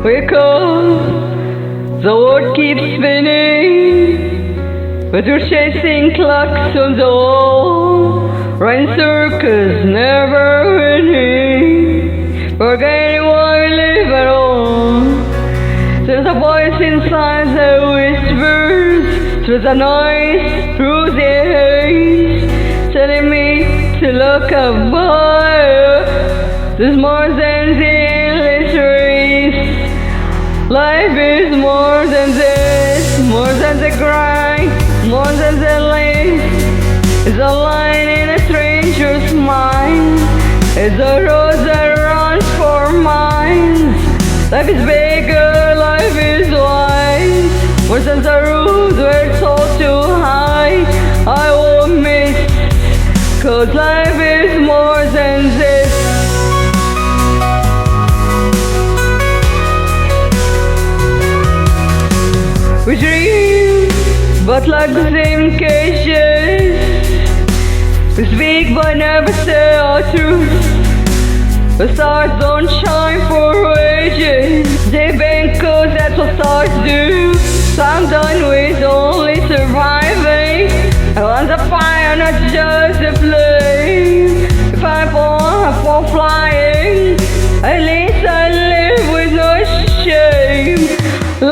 because the world keeps spinning, but we're chasing clocks on the wall, running circles, never winning, forgetting why we live at all. There's a voice inside that whispers through the noise, through the haze, telling me to look up higher. There's more than the endless race. Life is more than this, more than the grind, more than the lace. It's a line in a stranger's mind. It's a road that runs for miles. Life is bigger, life is wide. More than the road we're told to hide. I won't miss, 'cause life is more than this. We dream, but like the same cages. We speak but never say our truth. The stars don't shine for ages. They bend 'cause that's what stars do. So I'm done with only surviving. I want the fire, not just the flame. If I fall flying, at least I live with no shame.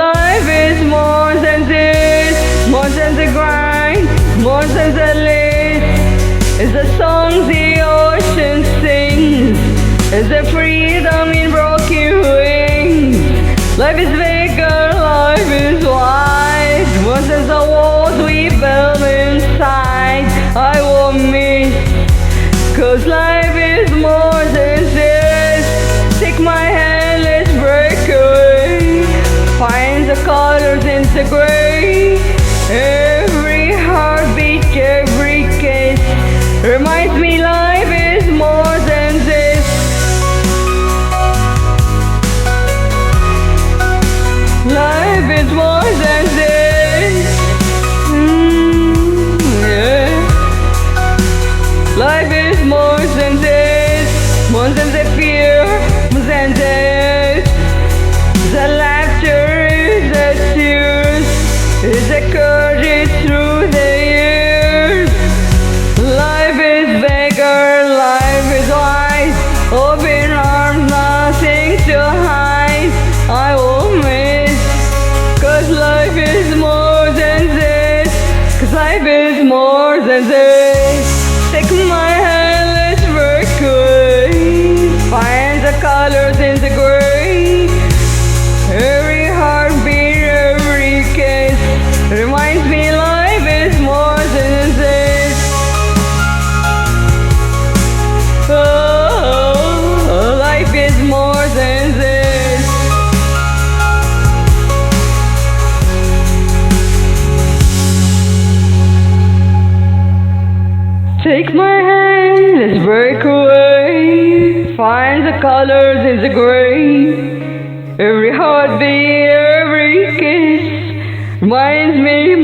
Life is more than this, more than the grind, more than the list. It's the song the ocean sings. It's the freedom in broken wings. Life is bigger, life is wide. More than the walls we build inside. I won't miss, 'cause life is more than this. Take my hand, let's break away. Find the colors in the gray. Every heartbeat, every kiss reminds me life is more than this. Life is more than this. Yeah. Life is more than this. More than the fear, more than this. The laughter is the tears, is the courage through the years. Life is bigger, life is wide. Open arms, nothing to hide. I won't miss, 'cause life is more than this. 'Cause life is more than this. Take my hand, let's break away. Find the colors in the gray. Every heartbeat, every kiss reminds me life is more than this. Oh, life is more than this. Take my hand, let's break away. Find the colors in the gray. Every heartbeat, every kiss reminds me of